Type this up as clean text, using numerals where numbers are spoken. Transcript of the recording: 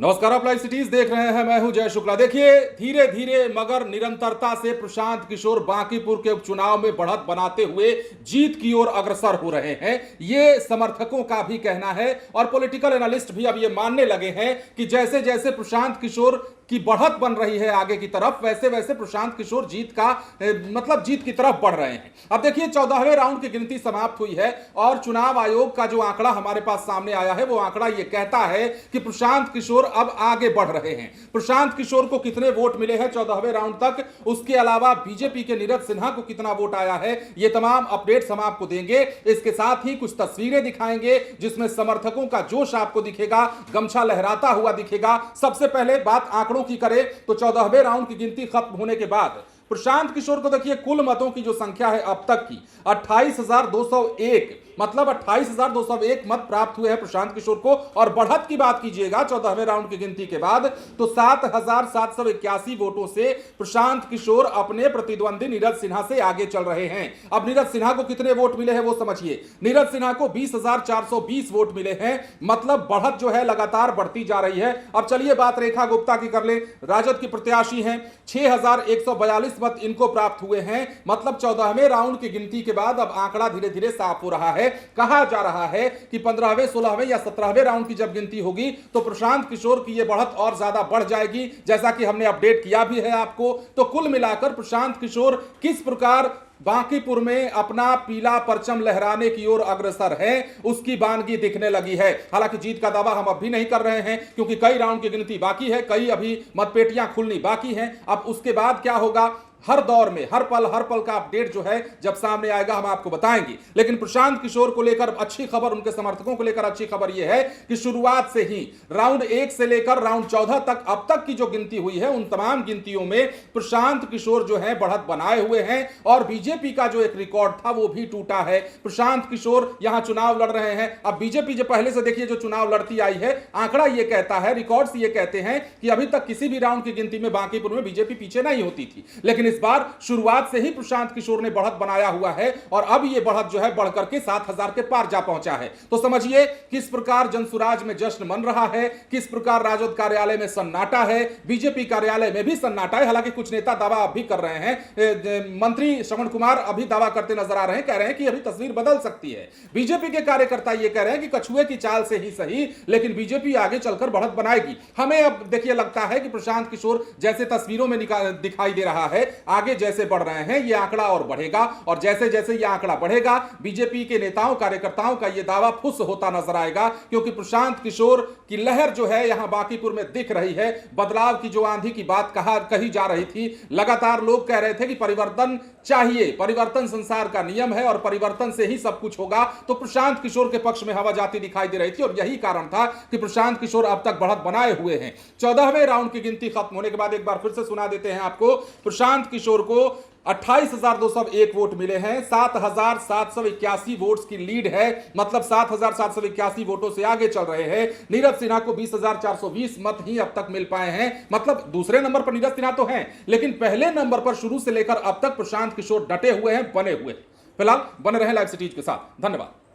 नमस्कार, आप live cities देख रहे हैं। मैं हूं जय शुक्ला। देखिए, धीरे धीरे मगर निरंतरता से प्रशांत किशोर बांकीपुर के उपचुनाव में बढ़त बनाते हुए जीत की ओर अग्रसर हो रहे हैं। ये समर्थकों का भी कहना है और पॉलिटिकल एनालिस्ट भी अब ये मानने लगे हैं कि जैसे जैसे प्रशांत किशोर की बढ़त बन रही है आगे की तरफ, वैसे वैसे प्रशांत किशोर जीत की तरफ बढ़ रहे हैं। अब देखिए, 14वें राउंड की गिनती समाप्त हुई है और चुनाव आयोग का जो आंकड़ा हमारे पास सामने आया है, वो आंकड़ा ये कहता है कि प्रशांत किशोर अब आगे बढ़ रहे हैं। प्रशांत किशोर को कितने वोट मिले हैं 14वें राउंड तक, उसके अलावा बीजेपी के नीरज सिन्हा को कितना वोट आया है, ये तमाम अपडेट्स हम आपको देंगे। इसके साथ ही कुछ तस्वीरें दिखाएंगे जिसमें समर्थकों का जोश आपको दिखेगा, गमछा लहराता हुआ दिखेगा। सबसे पहले बात आंकड़ों की करें तो 14वें राउंड की गिनती खत्म होने के बाद प्रशांत किशोर को देखिए, कुल मतों की जो संख्या है अब तक की 28,201, मतलब 28,201 मत प्राप्त हुए हैं प्रशांत किशोर को। और बढ़त की बात कीजिएगा 14वें राउंड की गिनती के बाद तो 7,781 वोटों से प्रशांत किशोर अपने प्रतिद्वंदी नीरज सिन्हा से आगे चल रहे हैं। अब नीरज सिन्हा को कितने वोट मिले हैं वो समझिए। नीरज सिन्हा को 20,420 वोट मिले हैं, मतलब बढ़त जो है लगातार बढ़ती जा रही है। अब चलिए बात रेखा गुप्ता की कर ले, राजद की प्रत्याशी हैं। 6,142 मत इनको प्राप्त हुए हैं, मतलब 14वें राउंड की गिनती के बाद अब आंकड़ा धीरे धीरे साफ हो रहा है। कहा जा रहा है कि 15वें, 16वें या 17वें राउंड की जब गिनती होगी तो प्रशांत किशोर की यह बढ़त और ज्यादा बढ़ जाएगी, जैसा कि हमने अपडेट किया भी है आपको। तो कुल मिलाकर प्रशांत किशोर किस प्रकार बांकीपुर में अपना पीला परचम लहराने की ओर अग्रसर है, उसकी बानगी दिखने लगी है। हालांकि जीत का दावा हम अब भी नहीं कर रहे हैं, क्योंकि कई राउंड की गिनती बाकी है, कई अभी मतपेटियां खुलनी बाकी हैं। अब उसके बाद क्या होगा, हर दौर में हर पल का अपडेट जो है जब सामने आएगा हम आपको बताएंगे। लेकिन प्रशांत किशोर को लेकर अच्छी खबर, उनके समर्थकों को लेकर अच्छी खबर यह है कि शुरुआत से ही राउंड 1 से लेकर राउंड 14 तक अब तक की जो गिनती हुई है, उन तमाम गिनतियों में प्रशांत किशोर जो है बढ़त बनाए हुए हैं और बीजेपी का जो एक रिकॉर्ड था वो भी टूटा है। प्रशांत किशोर यहां चुनाव लड़ रहे हैं। अब बीजेपी जो पहले से देखिए जो चुनाव लड़ती आई है, आंकड़ा यह कहता है, रिकॉर्ड्स ये कहते हैं कि अभी तक किसी भी राउंड की गिनती में बांकीपुर में बीजेपी पीछे नहीं होती थी। लेकिन इस बार शुरुआत से ही प्रशांत किशोर ने बढ़त बनाया हुआ है और अब यह बढ़त जो है बढ़कर के 7,000 के पार जा पहुंचा है। तो समझिए किस प्रकार जनसुराज में जश्न मन रहा है, किस प्रकार राजद कार्यालय में सन्नाटा है, बीजेपी कार्यालय में भी सन्नाटा है। हालांकि कुछ नेता दावा अब भी कर रहे हैं, मंत्री श्रवण कुमार अभी दावा करते नजर आ रहे हैं, कह रहे हैं कि अभी तस्वीर बदल सकती है। बीजेपी के कार्यकर्ता यह कह रहे हैं कि कछुए की चाल से ही सही, लेकिन बीजेपी आगे चलकर बढ़त बनाएगी। हमें अब देखिए लगता है कि प्रशांत किशोर जैसे तस्वीरों में दिखाई दे रहा है, आगे जैसे बढ़ रहे हैं ये आंकड़ा और बढ़ेगा और जैसे जैसे ये आंकड़ा बढ़ेगा बीजेपी के नेताओं कार्यकर्ताओं का ये दावा फुस होता नजर आएगा, क्योंकि प्रशांत किशोर की लहर जो है यहां बांकीपुर में दिख रही है। बदलाव की जो आंधी की बात कही जा रही थी, लगातार लोग कह रहे थे कि परिवर्तन चाहिए, परिवर्तन संसार का नियम है और परिवर्तन से ही सब कुछ होगा। तो प्रशांत किशोर के पक्ष में हवा जाती दिखाई दे रही थी और यही कारण था कि प्रशांत किशोर अब तक बढ़त बनाए हुए हैं। 14वें राउंड की गिनती खत्म होने के बाद एक बार फिर से सुना देते हैं आपको। प्रशांत किशोर को 28,201 वोट मिले हैं, 7,781 वोट्स की लीड है, मतलब 7,781 वोटों से आगे चल रहे हैं। नीरज सिन्हा को 20,420 मत ही अब तक मिल पाए हैं, मतलब दूसरे नंबर पर नीरज सिन्हा तो हैं, लेकिन पहले नंबर पर शुरू से लेकर अब तक प्रशांत किशोर डटे हुए हैं, बने हुए। फिलहाल बने रहे लाइव सिटीज के साथ। धन्यवाद।